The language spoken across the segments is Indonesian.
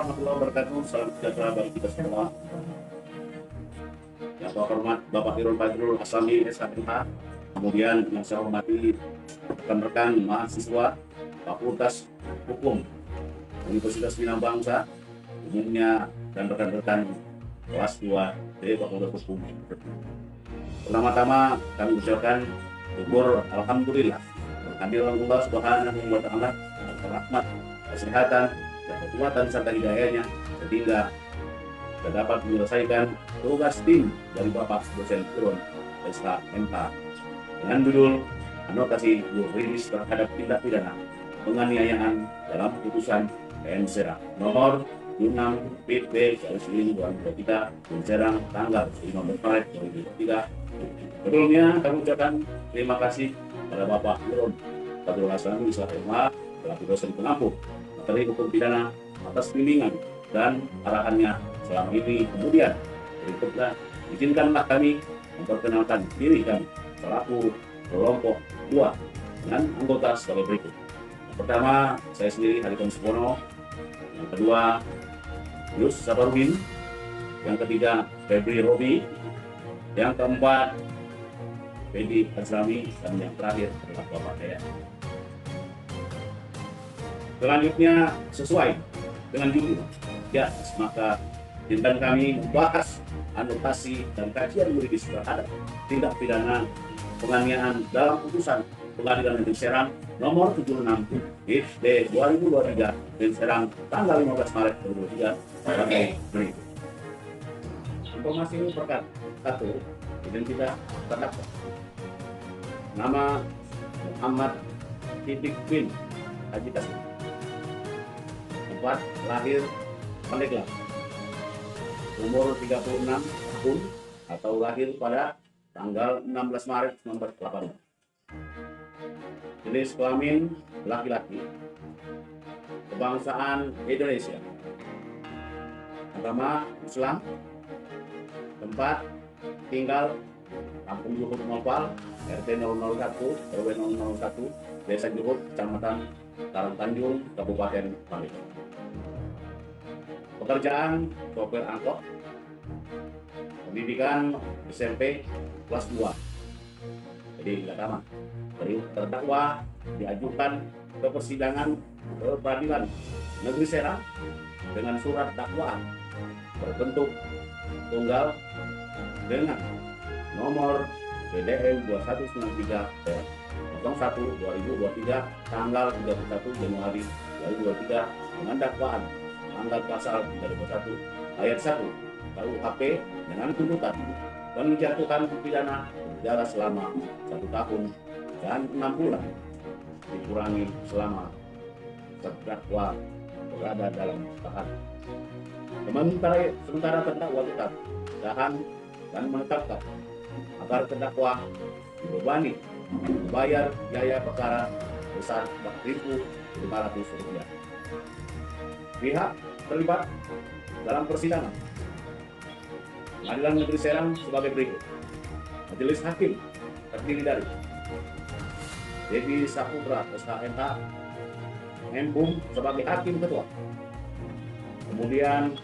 warahmatullahi wabarakatuh. Salam sejahtera bagi kita semua. Yang saya hormat Bapak Irwan Badrul Aslami SHMH, kemudian yang saya hormati rekan-rekan mahasiswa Fakultas Hukum Universitas Bina Bangsa, umumnya dan rekan-rekan kelas 2 di Fakultas Hukum. Pertama-tama kami ucapkan syukur alhamdulillah kehadiran Allah Subhanahu wa taala, rahmat, kesehatan, dan kekuatan serta hidayahnya sehingga kita dapat menyelesaikan tugas tim dari Bapak dosen Irwan SHMH dengan judul anotasi yuridis terhadap tindak pidana penganiayaan dalam putusan PN Serang nomor 6 PB garis-miring 2023 Serang tanggal 15 Maret 2023. Sebelumnya kami ucapkan terima kasih pada Bapak Irwan Badrul Aslami SHMH selaku dosen pengampu materi hukum pidana atas bimbingan dan arahannya selama ini. Kemudian berikutnya izinkanlah kami memperkenalkan diri kami selaku kelompok 2 dengan anggota sebagai berikut. Yang pertama, saya sendiri Haritanu Supono. Yang kedua, Yus Sabarudin. Yang ketiga, Febri Robi. Yang keempat, Fedi Azrami. Dan yang terakhir adalah Bapak saya. Selanjutnya sesuai dengan judul, ya, maka izinkan kami membahas anotasi dan kajian yuridis terhadap tindak pidana penganiayaan dalam putusan Pengadilan Negeri Serang nomor 76 ID 2023 dan Serang tanggal 15 Maret 2023 sebagai berikut. Informasi ini perkara 1. Identitas terdakwa. Nama Muhammad Siddiq bin Haji Kasim. Tempat lahir Pandeglang. Umur 36 tahun atau lahir pada tanggal 16 Maret 1985. Jenis kelamin laki-laki. Kebangsaan Indonesia. Agama Islam. Tempat tinggal Kampung Juhud Nopal, RT 001, RW 001, Desa Juhud, Kecamatan Karangtanjung, Kabupaten Pandeglang. Pekerjaan sopir angkot. Pendidikan SMP kelas 2. Jadi tidak tamat. Terdakwa diajukan ke persidangan ke Peradilan Negeri Serang dengan surat dakwaan berbentuk tunggal dengan nomor BDN 2193 01/2023 tanggal 31 Januari 2023 dengan dakwaan tanggal pasal 321 ayat 1 KUHP dengan tuntutan menjatuhkan pidana penjara selama 1 tahun dan 6 bulan dikurangi selama terdakwa berada dalam tahanan. Sementara terdakwa tetap tahan dan menetapkan agar terdakwa dibebani membayar biaya perkara besar Rp4.500. Pihak terlibat dalam persidangan Pengadilan Negeri Serang sebagai berikut. Majelis Hakim terdiri dari Devi Saputra SHMH Menbum sebagai Hakim Ketua, kemudian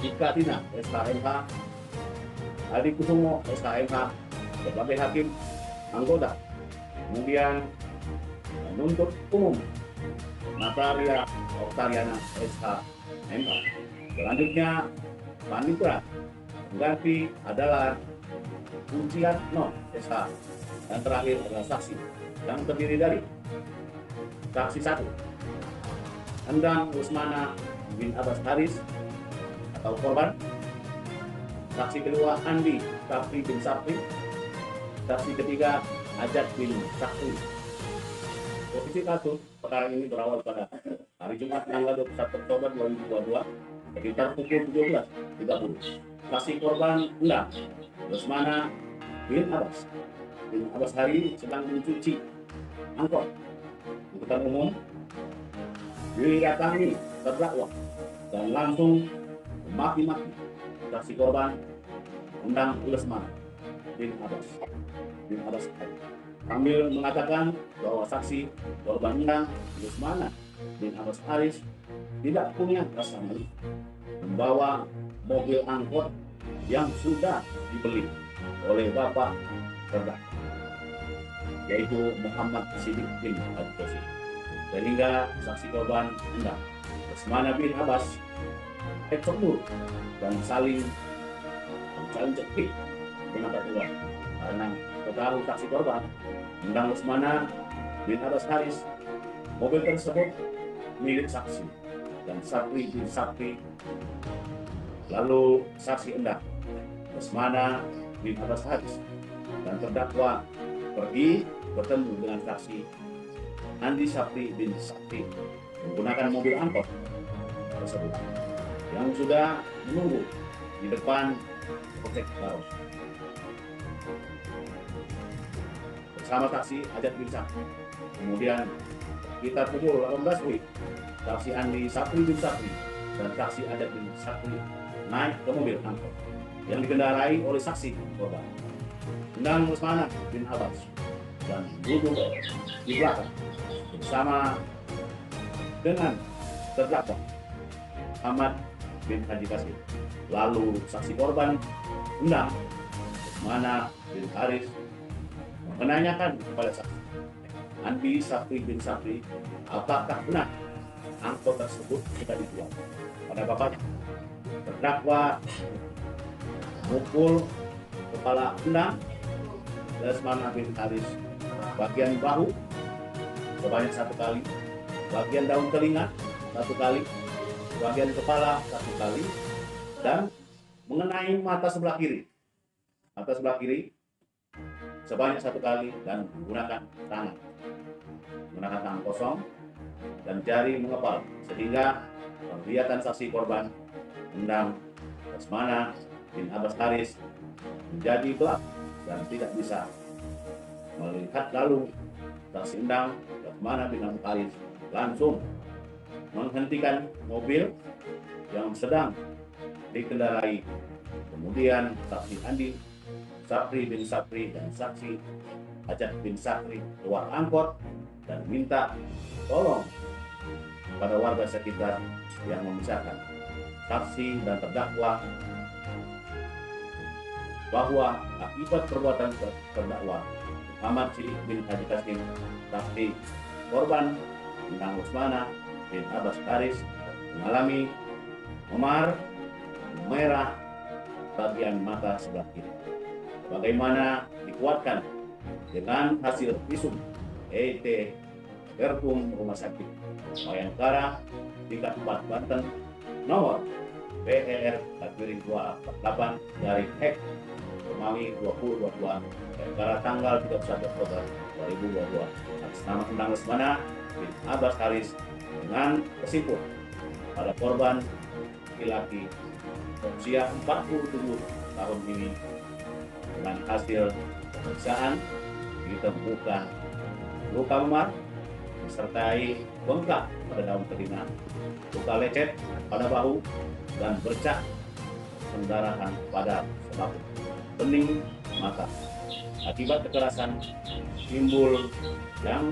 Ika Tina SHMH, Adi Kusumo SHMH sebagai Hakim Anggota, kemudian penuntut umum Natalia Oktariana SHMH. Selanjutnya Panitra pengganti adalah Kuncian No SH, dan terakhir adalah saksi yang terdiri dari saksi 1 Endang Usmana bin Abbas Haris atau korban, saksi kedua Andi Sapri bin Sapri, saksi ketiga Ajat bin Sakri. Posisi kasus perkara ini berawal pada hari Jumat tanggal 21 Oktober 2022 sekitar pukul 17.30. Saksi korban Endang Usmana bin Abbas Hari sedang mencuci angkot angkutan umum, didatangi terdakwa dan langsung memaki-maki saksi korban Endang Usmana bin Abbas Hari sambil mengatakan bahwa saksi korban Endang Usmana bin Abbas Haris tidak punya rasa malu membawa mobil angkot yang sudah dibeli oleh bapak terdakwa, yaitu Muhammad Siddiq bin Haji, sehingga saksi korban Endang Lesmana bin Abbas cemburu dan saling cekik dengan keluar karena ketahui saksi korban Endang Lesmana bin Abbas Haris mobil tersebut milik saksi dan Sapri bin Sapri. Lalu saksi Endang Lesmana bin Abbas Haris dan terdakwa pergi bertemu dengan saksi Andi Sapri bin Sapri menggunakan mobil angkot tersebut yang sudah menunggu di depan Polsek Baros bersama saksi Ajat bin Sapri. Kemudian kita pukul 18 WIB, saksi Andi Sapri bin Sapri dan saksi Ajat bin Sapri naik ke mobil angkot yang dikendarai oleh saksi korban Endang Lesmana bin Abbas dan duduk di belakang bersama dengan terdakwa Ahmad bin Haji Kasim. Lalu saksi korban Endang Lesmana bin Haris menanyakan kepada saksi Andi Sapri bin Sapri apakah benar angkot tersebut sudah dijual pada bapaknya. Terdakwa mukul kepala Endang Lesmana bin Haris bagian bahu sebanyak 1 kali, bagian daun telinga 1 kali, bagian kepala 1 kali, dan mengenai mata sebelah kiri sebanyak 1 kali, dan menggunakan tangan kosong dan jari mengepal sehingga penglihatan saksi korban Endang Lesmana bin Abbas Haris menjadi gelap dan tidak bisa melihat. Lalu saksi Endang Lesmana bin Abbas Haris langsung menghentikan mobil yang sedang dikendarai. Kemudian saksi Andi Sapri bin Sapri dan saksi Ajat bin Sapri keluar angkot dan minta tolong pada warga sekitar yang memisahkan saksi dan terdakwa bahwa akibat perbuatan terdakwa Muhammad Siddiq bin Haji Kasim, saksi korban Endang Lesmana bin Abbas Haris mengalami memar merah bagian mata sebelah kiri, bagaimana dikuatkan dengan hasil visum ET Perkum Rumah Sakit Bayangkara tingkat 4 Banten nomor PER 248/Hek Romawi 2022 Bayangkara tanggal 31 Oktober 2022 atas nama Endang Lesmana bin Abbas Haris dengan kesimpulan pada korban laki-laki berusia 47 tahun ini dengan hasil pemeriksaan ditemukan luka memar disertai bengkak pada daun telinga, luka lecet pada bahu, dan bercak pendarahan pada selaput bening mata. Akibat kekerasan timbul yang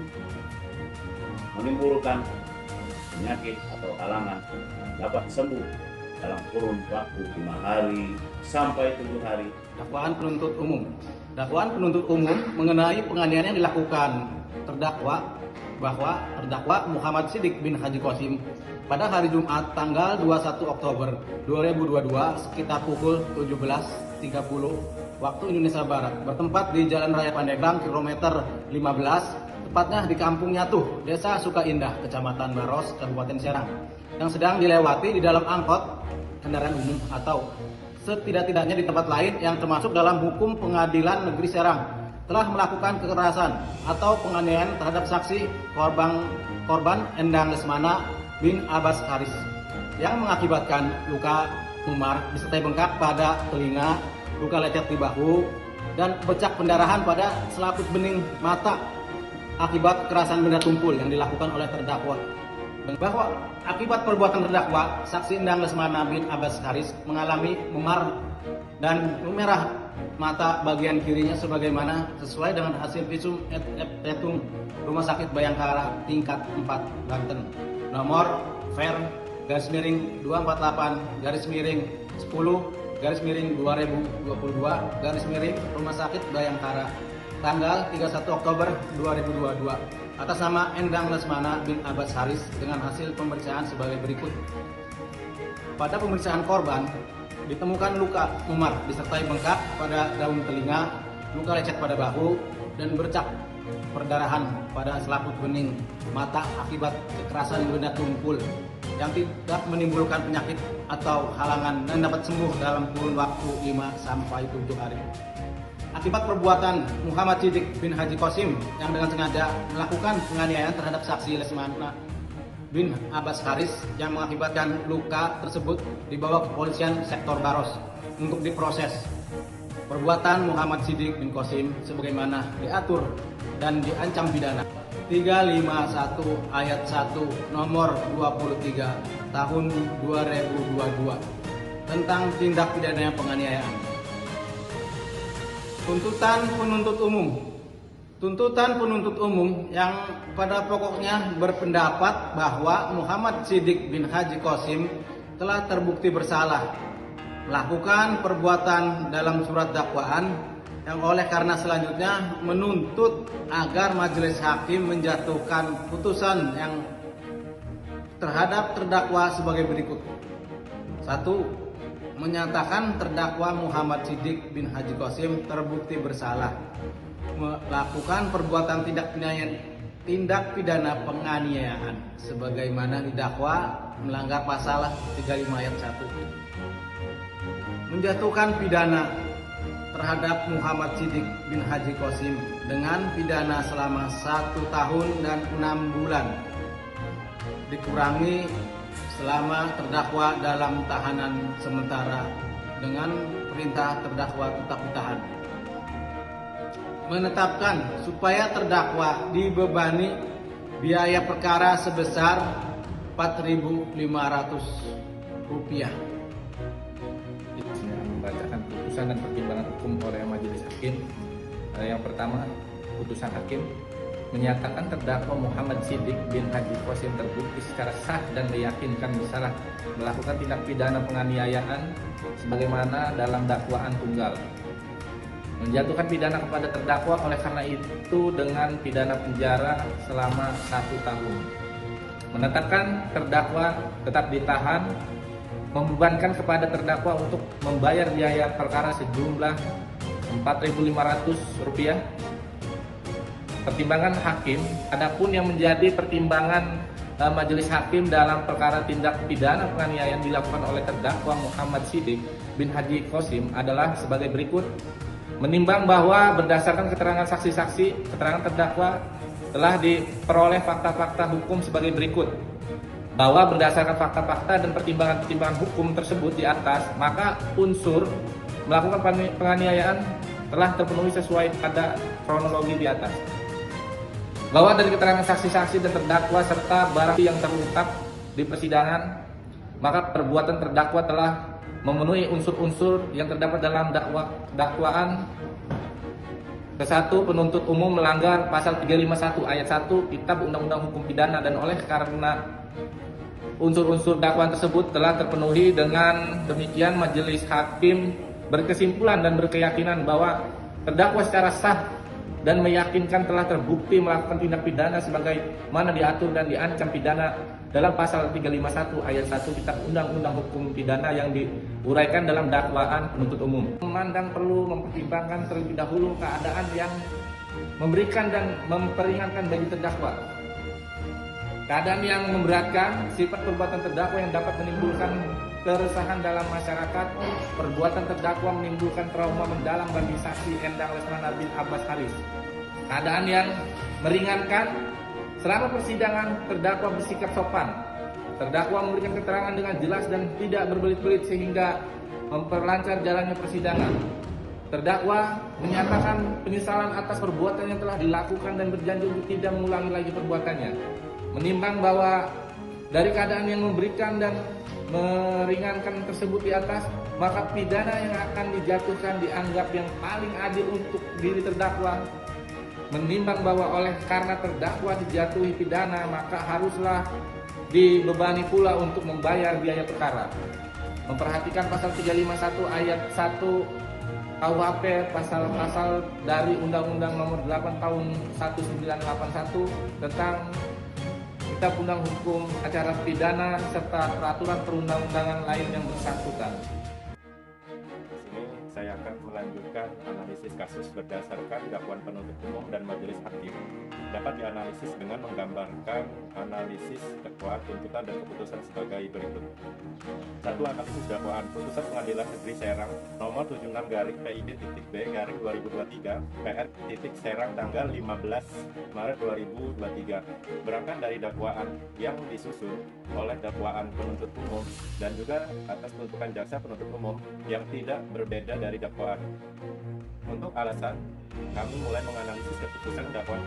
menimbulkan penyakit atau halangan dapat sembuh dalam kurun waktu 5 hari sampai 7 hari. Dakwaan penuntut umum mengenai penganiayaan yang dilakukan terdakwa bahwa terdakwa Muhammad Siddiq bin Haji Qasim pada hari Jumat tanggal 21 Oktober 2022 sekitar pukul 17.30 waktu Indonesia Barat bertempat di Jalan Raya Pandeglang kilometer 15, tepatnya di Kampung Nyatuh, Desa Sukaindah, Kecamatan Baros, Kabupaten Serang, yang sedang dilewati di dalam angkot kendaraan umum atau setidak-tidaknya di tempat lain yang termasuk dalam hukum Pengadilan Negeri Serang telah melakukan kekerasan atau penganiayaan terhadap saksi korban Endang Lesmana bin Abbas Haris yang mengakibatkan luka memar disertai bengkak pada telinga, luka lecet di bahu, dan becak pendarahan pada selaput bening mata akibat kekerasan benda tumpul yang dilakukan oleh terdakwa. Bahwa akibat perbuatan terdakwa, saksi Endang Lesmana bin Abbas Haris mengalami memar dan memerah mata bagian kirinya sebagaimana sesuai dengan hasil visum et retum Rumah Sakit Bayangkara tingkat 4 Banten. nomor Ver garis miring 248 garis miring 10 garis miring 2022 garis miring Rumah Sakit Bayangkara tanggal 31 Oktober 2022 atas nama Endang Lesmana bin Abbas Haris dengan hasil pemeriksaan sebagai berikut. Pada pemeriksaan korban ditemukan luka memar disertai bengkak pada daun telinga, luka lecet pada bahu, dan bercak perdarahan pada selaput bening mata akibat kekerasan benda tumpul yang tidak menimbulkan penyakit atau halangan dan dapat sembuh dalam kurun waktu 5-7 hari. Akibat perbuatan Muhammad Siddiq bin Haji Qasim yang dengan sengaja melakukan penganiayaan terhadap saksi Lesmana bin Abbas Haris yang mengakibatkan luka tersebut dibawa ke kepolisian sektor Baros untuk diproses. Perbuatan Muhammad Siddiq bin Qasim sebagaimana diatur dan diancam pidana 351 ayat 1 nomor 23 tahun 2022 tentang tindak pidana penganiayaan. Tuntutan penuntut umum yang pada pokoknya berpendapat bahwa Muhammad Siddiq bin Haji Qasim telah terbukti bersalah melakukan perbuatan dalam surat dakwaan yang oleh karena selanjutnya menuntut agar majelis hakim menjatuhkan putusan yang terhadap terdakwa sebagai berikut. 1. Menyatakan terdakwa Muhammad Siddiq bin Haji Qasim terbukti bersalah melakukan perbuatan tindak pidana penganiayaan sebagaimana didakwa melanggar pasal 35 ayat 1. Menjatuhkan pidana terhadap Muhammad Siddiq bin Haji Qasim dengan pidana selama 1 tahun dan 6 bulan dikurangi selama terdakwa dalam tahanan sementara dengan perintah terdakwa tetap ditahan. Menetapkan supaya terdakwa dibebani biaya perkara sebesar Rp4.500. Membacakan putusan dan pertimbangan hukum oleh majelis hakim. Yang pertama, putusan hakim menyatakan terdakwa Muhammad Siddiq bin Haji Qasim terbukti secara sah dan meyakinkan bersalah melakukan tindak pidana penganiayaan sebagaimana dalam dakwaan tunggal. Menjatuhkan pidana kepada terdakwa oleh karena itu dengan pidana penjara selama 1 tahun. Menetapkan terdakwa tetap ditahan, membebankan kepada terdakwa untuk membayar biaya perkara sejumlah Rp4.500. Pertimbangan hakim, adapun yang menjadi pertimbangan majelis hakim dalam perkara tindak pidana penganiayaan dilakukan oleh terdakwa Muhammad Siddiq bin Haji Qasim adalah sebagai berikut. Menimbang bahwa berdasarkan keterangan saksi-saksi, keterangan terdakwa telah diperoleh fakta-fakta hukum sebagai berikut. Bahwa berdasarkan fakta-fakta dan pertimbangan-pertimbangan hukum tersebut di atas, maka unsur melakukan penganiayaan telah terpenuhi sesuai pada kronologi di atas. Bahwa dari keterangan saksi-saksi dan terdakwa serta barang yang terungkap di persidangan, maka perbuatan terdakwa telah memenuhi unsur-unsur yang terdapat dalam dakwaan. Kesatu, penuntut umum melanggar pasal 351 ayat 1 Kitab Undang-Undang Hukum Pidana dan oleh karena unsur-unsur dakwaan tersebut telah terpenuhi, dengan demikian majelis hakim berkesimpulan dan berkeyakinan bahwa terdakwa secara sah dan meyakinkan telah terbukti melakukan tindak pidana sebagaimana diatur dan diancam pidana dalam pasal 351 ayat 1 Kitab Undang-Undang Hukum Pidana yang diuraikan dalam dakwaan penuntut umum. Memandang perlu mempertimbangkan terlebih dahulu keadaan yang memberikan dan memperingankan bagi terdakwa. Keadaan yang memberatkan, sifat perbuatan terdakwa yang dapat menimbulkan keresahan dalam masyarakat, perbuatan terdakwa menimbulkan trauma mendalam bagi saksi Endang Lesmana bin Abbas Haris. Keadaan yang meringankan, selama persidangan terdakwa bersikap sopan. Terdakwa memberikan keterangan dengan jelas dan tidak berbelit-belit sehingga memperlancar jalannya persidangan. Terdakwa menyatakan penyesalan atas perbuatan yang telah dilakukan dan berjanji untuk tidak mengulangi lagi perbuatannya. Menimbang bahwa dari keadaan yang memberikan dan meringankan tersebut di atas, maka pidana yang akan dijatuhkan dianggap yang paling adil untuk diri terdakwa. Menimbang bahwa oleh karena terdakwa dijatuhi pidana, maka haruslah dibebani pula untuk membayar biaya perkara. Memperhatikan pasal 351 ayat 1 KUHP, pasal-pasal dari Undang-Undang Nomor 8 Tahun 1981 tentang Kitab Undang Hukum Acara Pidana serta peraturan perundang-undangan lain yang bersangkutan. Di sini saya akan melanjutkan analisis kasus berdasarkan dakwaan penuntut umum dan majelis hakim. Dapat dianalisis dengan menggambarkan analisis dakwaan, tuntutan, dan keputusan sebagai berikut. 1. Analisis dakwaan. Putusan Pengadilan Negeri Serang nomor 76-PID.B-2023 PR.Serang tanggal 15 Maret 2023 berangkat dari dakwaan yang disusun oleh dakwaan penuntut umum dan juga atas tuntutan jaksa penuntut umum yang tidak berbeda dari dakwaan. Untuk alasan, kami mulai menganalisis keputusan dakwaan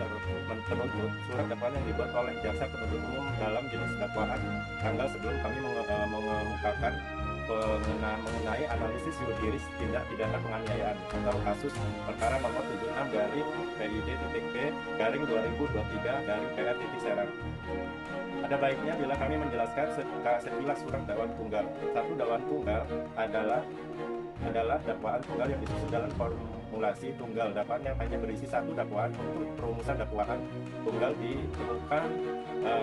penuntut, surat dakwaan yang dibuat oleh jaksa penuntut umum dalam jenis dakwaan tanggal sebelum kami mengemukakan mengenai analisis yuridis tindak pidana penganiayaan atau kasus perkara nomor 76-PID.B-2023-PR.Serang. Ada baiknya bila kami menjelaskan sekilas surat dakwaan tunggal. Satu, dakwaan tunggal adalah dakwaan tunggal yang disusun dalam formulasi tunggal. Dakwaan yang hanya berisi satu dakwaan. Untuk perumusan dakwaan tunggal ditemukan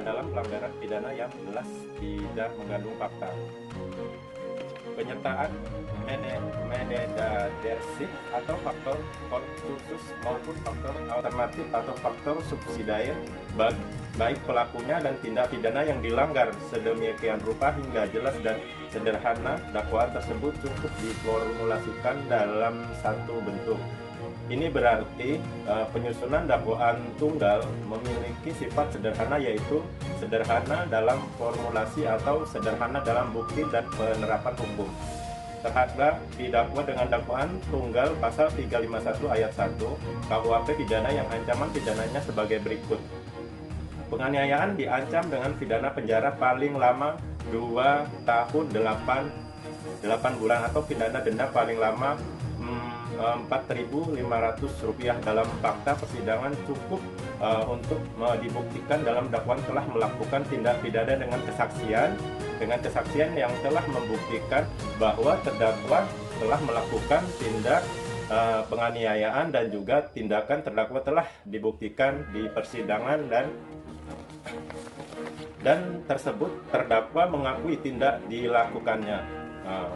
dalam pelanggaran pidana yang jelas tidak mengandung fakta. Penyertaan mededadership atau faktor konkursus maupun faktor alternatif atau faktor subsidiar baik pelakunya dan tindak pidana yang dilanggar sedemikian rupa hingga jelas dan sederhana. Dakwaan tersebut cukup diformulasikan dalam satu bentuk. Ini berarti penyusunan dakwaan tunggal memiliki sifat sederhana, yaitu sederhana dalam formulasi atau sederhana dalam bukti dan penerapan hukum. Terhadap didakwa dengan dakwaan tunggal pasal 351 ayat 1 KUHP pidana yang ancaman pidananya sebagai berikut. Penganiayaan diancam dengan pidana penjara paling lama 2 tahun 8 bulan atau pidana denda paling lama Rp4.500. Dalam fakta persidangan cukup untuk dibuktikan dalam dakwaan telah melakukan tindak pidana dengan kesaksian yang telah membuktikan bahwa terdakwa telah melakukan tindak penganiayaan dan juga tindakan terdakwa telah dibuktikan di persidangan dan tersebut terdakwa mengakui tindak dilakukannya.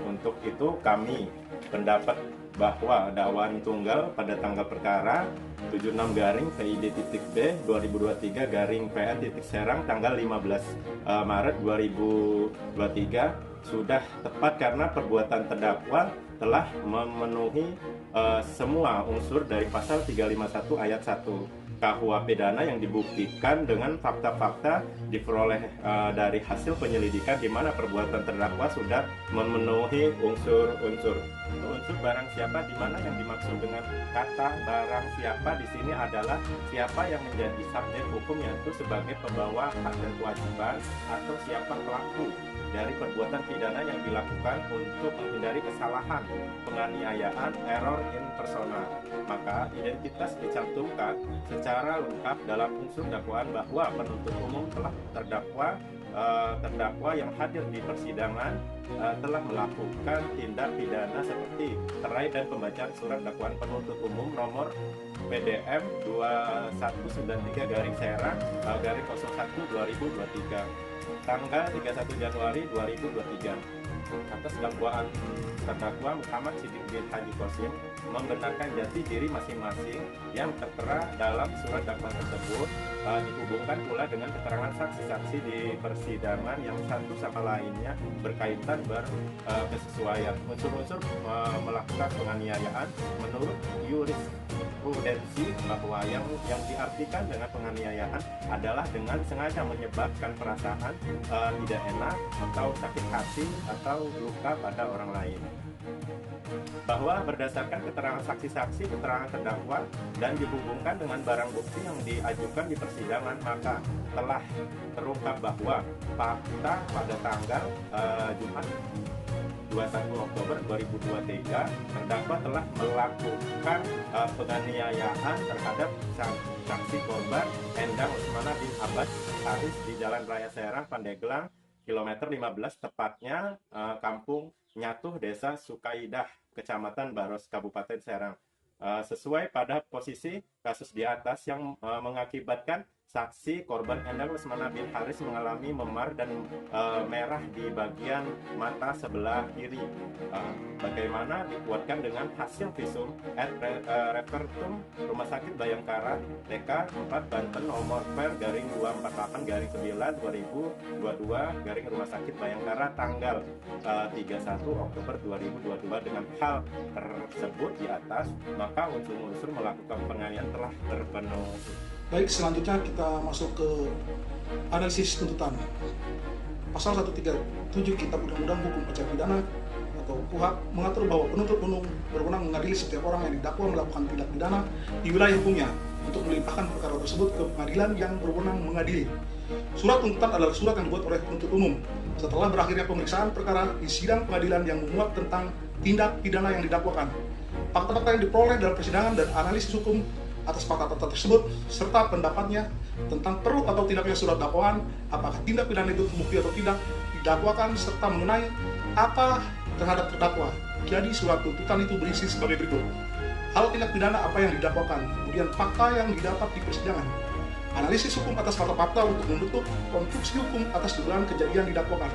Untuk itu kami pendapat bahwa dakwaan tunggal pada tanggal perkara 76-PID.B-2023-PN.Serang tanggal 15 Maret 2023 sudah tepat karena perbuatan terdakwa telah memenuhi semua unsur dari pasal 351 ayat 1 KUHP pidana yang dibuktikan dengan fakta-fakta diperoleh dari hasil penyelidikan di mana perbuatan terdakwa sudah memenuhi unsur-unsur. Unsur barang siapa, di mana yang dimaksud dengan kata barang siapa di sini adalah siapa yang menjadi subjek hukum, yaitu sebagai pembawa hak dan kewajiban atau siapa pelaku dari perbuatan pidana yang dilakukan untuk menghindari kesalahan, penganiayaan, error in persona. Maka identitas dicantumkan secara lengkap dalam unsur dakwaan bahwa penuntut umum telah terdakwa yang hadir di persidangan telah melakukan tindak pidana seperti terkait dan pembacaan surat dakwaan penuntut umum nomor PDM 21-Serang-01/2023 tanggal 31 Januari 2023 atas dakwaan terdakwa Muhammad Siddiq bin Haji Qasim membenarkan jati diri masing-masing yang tertera dalam surat dakwaan tersebut, dihubungkan pula dengan keterangan saksi-saksi di persidangan yang satu sama lainnya berkaitan berkesesuaian. Unsur-unsur melakukan penganiayaan menurut jurisprudensi bahwa yang diartikan dengan penganiayaan adalah dengan sengaja menyebabkan perasaan tidak enak atau sakit hati atau luka pada orang lain. Bahwa berdasarkan keterangan saksi-saksi, keterangan terdakwa, dan dihubungkan dengan barang bukti yang diajukan di persidangan, maka telah terungkap bahwa fakta pada tanggal Jumat 21 Oktober 2023 terdakwa telah melakukan penganiayaan terhadap saksi korban Endang Usmana bin Abbas Haris di Jalan Raya Serang, Pandeglang, kilometer 15, tepatnya Kampung Nyatuh, Desa Sukaidah, Kecamatan Baros, Kabupaten Serang. Sesuai pada posisi kasus di atas yang mengakibatkan saksi korban Endang Lesmana bin Haris mengalami memar dan merah di bagian mata sebelah kiri. Bagaimana dikuatkan dengan hasil visum et repertum Rumah Sakit Bayangkara TK 4 Banten nomor per garing 248 garing 9 2022 garing Rumah Sakit Bayangkara tanggal 31 Oktober 2022. Dengan hal tersebut di atas, maka unsur-unsur melakukan penganiayaan telah terpenuhi. Baik, selanjutnya kita masuk ke analisis tuntutan. Pasal 137 Kitab Undang-Undang Hukum Acara Pidana atau KUHP mengatur bahwa penuntut umum berwenang mengadili setiap orang yang didakwa melakukan tindak pidana di wilayah hukumnya untuk melimpahkan perkara tersebut ke pengadilan yang berwenang mengadili. Surat tuntutan adalah surat yang dibuat oleh penuntut umum setelah berakhirnya pemeriksaan perkara di sidang pengadilan yang memuat tentang tindak pidana yang didakwakan. Fakta-fakta yang diperoleh dalam persidangan dan analisis hukum atas fakta-fakta tersebut serta pendapatnya tentang perlu atau tidaknya surat dakwaan, apakah tindak pidana itu terbukti atau tidak didakwakan, serta mengenai apa terhadap terdakwa. Jadi surat tuntutan itu berisi sebagai berikut: hal tindak pidana apa yang didakwakan, kemudian fakta yang didapat di persidangan, analisis hukum atas fakta-fakta untuk membentuk konstruksi hukum atas dugaan kejadian didakwakan,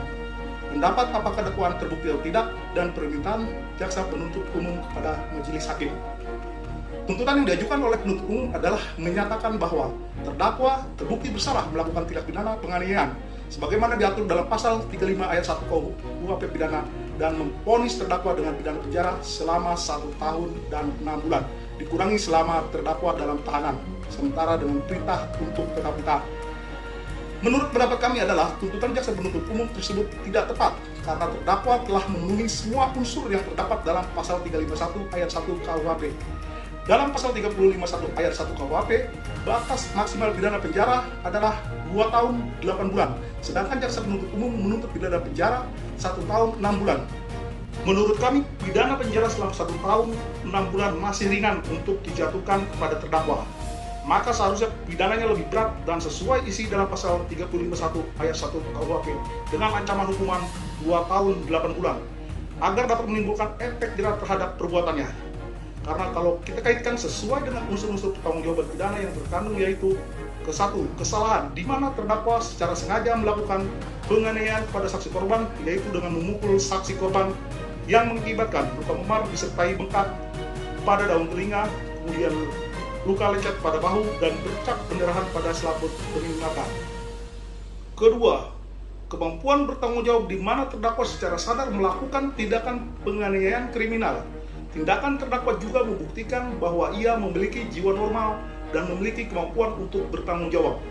pendapat apakah dakwaan terbukti atau tidak, dan permintaan jaksa penuntut umum kepada majelis hakim. Tuntutan yang diajukan oleh penuntut umum adalah menyatakan bahwa terdakwa terbukti bersalah melakukan tindak pidana penganiayaan sebagaimana diatur dalam pasal 35 ayat 1 KUHP pidana dan memvonis terdakwa dengan pidana penjara selama 1 tahun dan 6 bulan dikurangi selama terdakwa dalam tahanan sementara dengan perintah untuk tetap ditahan. Menurut pendapat kami adalah tuntutan jaksa penuntut umum tersebut tidak tepat karena terdakwa telah memenuhi semua unsur yang terdapat dalam pasal 351 ayat 1 KUHP. Dalam pasal 351 ayat 1 KUHP, batas maksimal pidana penjara adalah 2 tahun 8 bulan, sedangkan jaksa penuntut umum menuntut pidana penjara 1 tahun 6 bulan. Menurut kami, pidana penjara selama 1 tahun 6 bulan masih ringan untuk dijatuhkan kepada terdakwa. Maka seharusnya pidananya lebih berat dan sesuai isi dalam pasal 351 ayat 1 KUHP dengan ancaman hukuman 2 tahun 8 bulan agar dapat menimbulkan efek jerah terhadap perbuatannya. Karena kalau kita kaitkan sesuai dengan unsur-unsur pertanggungjawaban pidana yang terkandung, yaitu ke-1, kesalahan di mana terdakwa secara sengaja melakukan penganiayaan pada saksi korban, yaitu dengan memukul saksi korban yang mengakibatkan luka memar disertai bengkak pada daun telinga, kemudian luka lecet pada bahu dan bercak pendarahan pada selaput peninggalan. Kedua, kemampuan bertanggung jawab di mana terdakwa secara sadar melakukan tindakan penganiayaan kriminal. Tindakan terdakwa juga membuktikan bahwa ia memiliki jiwa normal dan memiliki kemampuan untuk bertanggung jawab.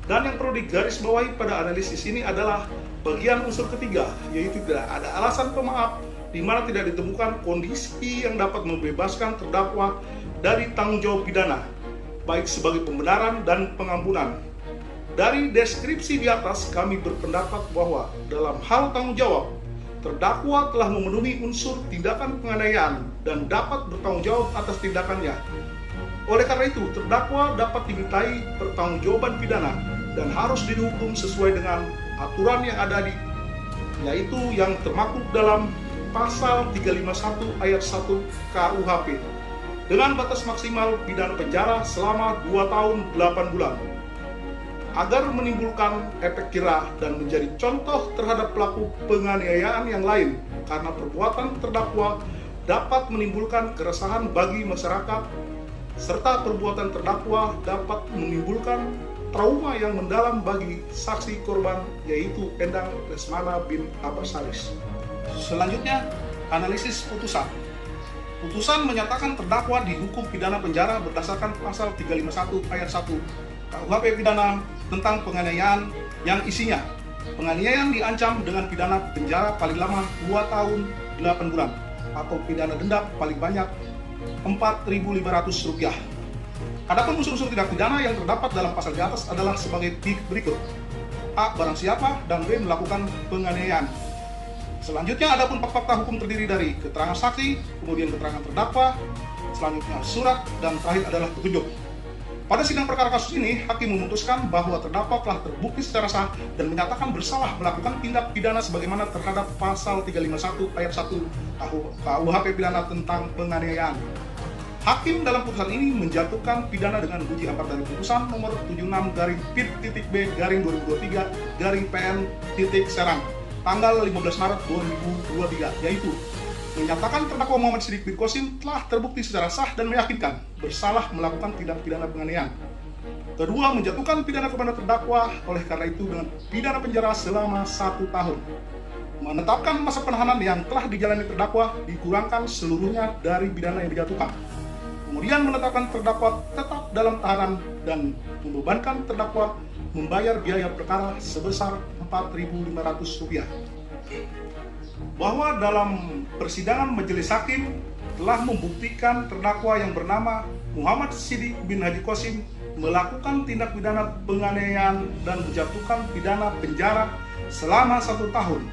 Dan yang perlu digarisbawahi pada analisis ini adalah bagian unsur ketiga, yaitu tidak ada alasan pemaaf di mana tidak ditemukan kondisi yang dapat membebaskan terdakwa dari tanggung jawab pidana, baik sebagai pembenaran dan pengampunan. Dari deskripsi di atas, kami berpendapat bahwa dalam hal tanggung jawab, terdakwa telah memenuhi unsur tindakan penganiayaan dan dapat bertanggung jawab atas tindakannya. Oleh karena itu, terdakwa dapat dimintai pertanggungjawaban pidana dan harus dihukum sesuai dengan aturan yang ada yaitu yang termaktub dalam pasal 351 ayat 1 KUHP dengan batas maksimal pidana penjara selama 2 tahun 8 bulan. Agar menimbulkan efek jerah dan menjadi contoh terhadap pelaku penganiayaan yang lain, karena perbuatan terdakwa dapat menimbulkan keresahan bagi masyarakat, serta perbuatan terdakwa dapat menimbulkan trauma yang mendalam bagi saksi korban, yaitu Endang Lesmana bin Abbas Haris. Selanjutnya, analisis putusan. Putusan menyatakan terdakwa dihukum pidana penjara berdasarkan pasal 351 ayat 1 KUHP pidana tentang penganiayaan yang isinya penganiayaan diancam dengan pidana penjara paling lama 2 tahun 8 bulan atau pidana denda paling banyak Rp4.500. Adapun unsur-unsur tindak pidana yang terdapat dalam pasal di atas adalah sebagai berikut: A. Barang siapa, dan B. Melakukan penganiayaan. Selanjutnya, adapun fakta hukum terdiri dari keterangan saksi, kemudian keterangan terdakwa, selanjutnya surat, dan terakhir adalah petunjuk. Pada sidang perkara kasus ini, hakim memutuskan bahwa terdakwa telah terbukti secara sah dan menyatakan bersalah melakukan tindak pidana sebagaimana terhadap pasal 351 ayat 1 KUHP pidana tentang penganiayaan. Hakim dalam putusan ini menjatuhkan pidana dengan uji apar dari putusan nomor 76-Pit-B-2023-PN-Serang tanggal 15 Maret 2023, yaitu menyatakan terdakwa Muhammad Siddiq bin Qasim telah terbukti secara sah dan meyakinkan bersalah melakukan tindak pidana penganiayaan. Kedua, menjatuhkan pidana kepada terdakwa oleh karena itu dengan pidana penjara selama 1 tahun. Menetapkan masa penahanan yang telah dijalani terdakwa dikurangkan seluruhnya dari pidana yang dijatuhkan. Kemudian menetapkan terdakwa tetap dalam tahanan dan membebankan terdakwa membayar biaya perkara sebesar Rp4.500. Bahwa dalam persidangan majelis hakim telah membuktikan terdakwa yang bernama Muhammad Siddiq bin Haji Qasim melakukan tindak pidana penganiayaan dan menjatuhkan pidana penjara selama 1 tahun.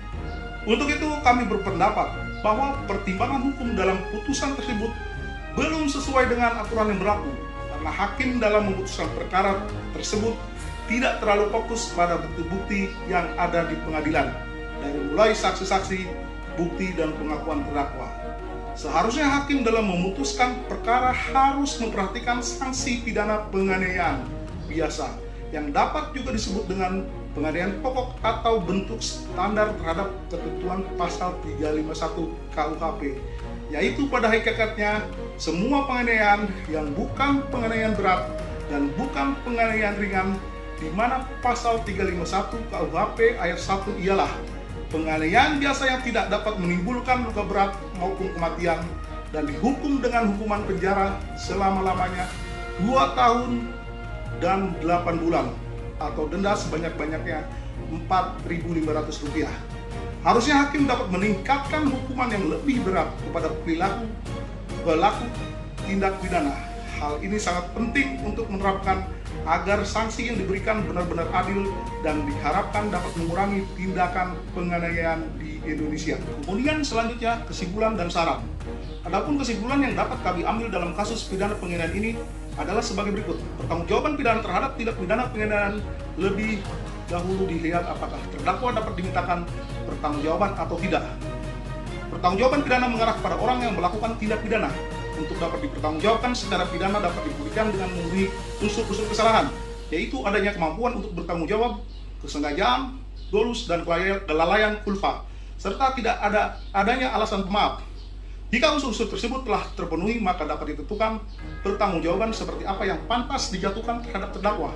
Untuk itu kami berpendapat bahwa pertimbangan hukum dalam putusan tersebut belum sesuai dengan aturan yang berlaku karena hakim dalam memutuskan perkara tersebut tidak terlalu fokus pada bukti-bukti yang ada di pengadilan dari mulai saksi-saksi, bukti, dan pengakuan terdakwa. Seharusnya hakim dalam memutuskan perkara harus memperhatikan sanksi pidana penganiayaan biasa yang dapat juga disebut dengan penganiayaan pokok atau bentuk standar terhadap ketentuan pasal 351 KUHP, yaitu pada hakikatnya semua penganiayaan yang bukan penganiayaan berat dan bukan penganiayaan ringan, di mana pasal 351 KUHP ayat 1 ialah penganiayaan biasa yang tidak dapat menimbulkan luka berat maupun kematian dan dihukum dengan hukuman penjara selama-lamanya 2 tahun dan 8 bulan atau denda sebanyak-banyaknya Rp4.500. Harusnya hakim dapat meningkatkan hukuman yang lebih berat kepada pelaku tindak pidana. Hal ini sangat penting untuk menerapkan agar sanksi yang diberikan benar-benar adil dan diharapkan dapat mengurangi tindakan penganiayaan di Indonesia. Kemudian selanjutnya kesimpulan dan saran. Adapun kesimpulan yang dapat kami ambil dalam kasus pidana penganiayaan ini adalah sebagai berikut. Pertanggungjawaban pidana terhadap tindak pidana penganiayaan lebih dahulu dilihat apakah terdakwa dapat dimintakan pertanggungjawaban atau tidak. Pertanggungjawaban pidana mengarah kepada orang yang melakukan tindak pidana. Untuk dapat dipertanggungjawabkan secara pidana dapat dibuktikan dengan memenuhi unsur-unsur kesalahan, yaitu adanya kemampuan untuk bertanggung jawab, kesengajaan, dolus, dan kelalaian kulfa, serta tidak adanya alasan pemaaf. Jika unsur-unsur tersebut telah terpenuhi, maka dapat ditentukan pertanggungjawaban seperti apa yang pantas dijatuhkan terhadap terdakwa.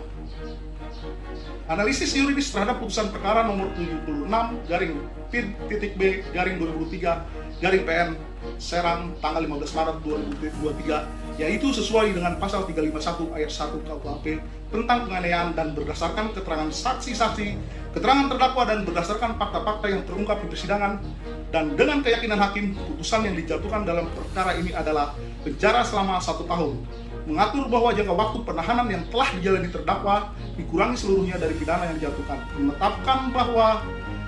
Analisis yuridis terhadap putusan perkara nomor 76-Pit-B-2023-PN Serang tanggal 15 Maret 2023, yaitu sesuai dengan pasal 351 ayat 1 KUHP tentang penganiayaan dan berdasarkan keterangan saksi-saksi, keterangan terdakwa, dan berdasarkan fakta-fakta yang terungkap di persidangan, dan dengan keyakinan hakim, putusan yang dijatuhkan dalam perkara ini adalah penjara selama 1 tahun, mengatur bahwa jangka waktu penahanan yang telah dijalani terdakwa dikurangi seluruhnya dari pidana yang dijatuhkan, menetapkan bahwa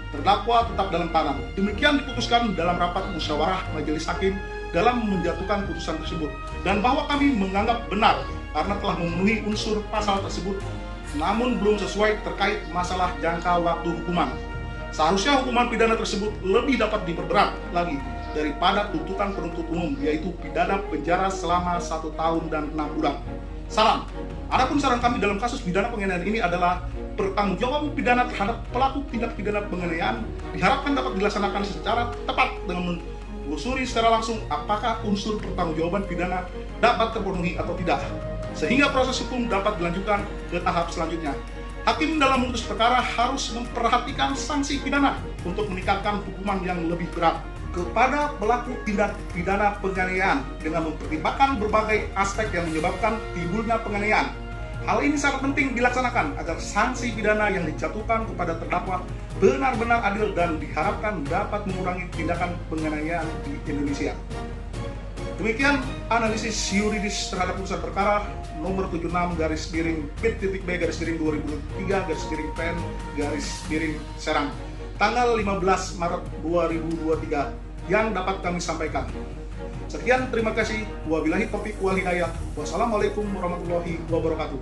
terdakwa tetap dalam tahanan. Demikian diputuskan dalam rapat musyawarah majelis hakim dalam menjatuhkan putusan tersebut, dan bahwa kami menganggap benar karena telah memenuhi unsur pasal tersebut, namun belum sesuai terkait masalah jangka waktu hukuman. Seharusnya hukuman pidana tersebut lebih dapat diperberat lagi daripada tuntutan penuntut umum, yaitu pidana penjara selama 1 tahun dan 6 bulan. Saran. Adapun saran kami dalam kasus pidana penganiayaan ini adalah pertanggungjawaban pidana terhadap pelaku tindak pidana penganiayaan diharapkan dapat dilaksanakan secara tepat dengan menelusuri secara langsung apakah unsur pertanggungjawaban pidana dapat terpenuhi atau tidak, sehingga proses hukum dapat dilanjutkan ke tahap selanjutnya. Hakim dalam memutus perkara harus memperhatikan sanksi pidana untuk meningkatkan hukuman yang lebih berat kepada pelaku tindak pidana penganiayaan dengan mempertimbangkan berbagai aspek yang menyebabkan timbulnya penganiayaan. Hal ini sangat penting dilaksanakan agar sanksi pidana yang dijatuhkan kepada terdakwa benar-benar adil dan diharapkan dapat mengurangi tindakan penganiayaan di Indonesia. Demikian analisis yuridis terhadap putusan perkara nomor 76-Pit-B-2023-PN Serang tanggal 15 Maret 2023 yang dapat kami sampaikan. Sekian, terima kasih. Wabillahi taufiq wal hidayah. Wassalamualaikum warahmatullahi wabarakatuh.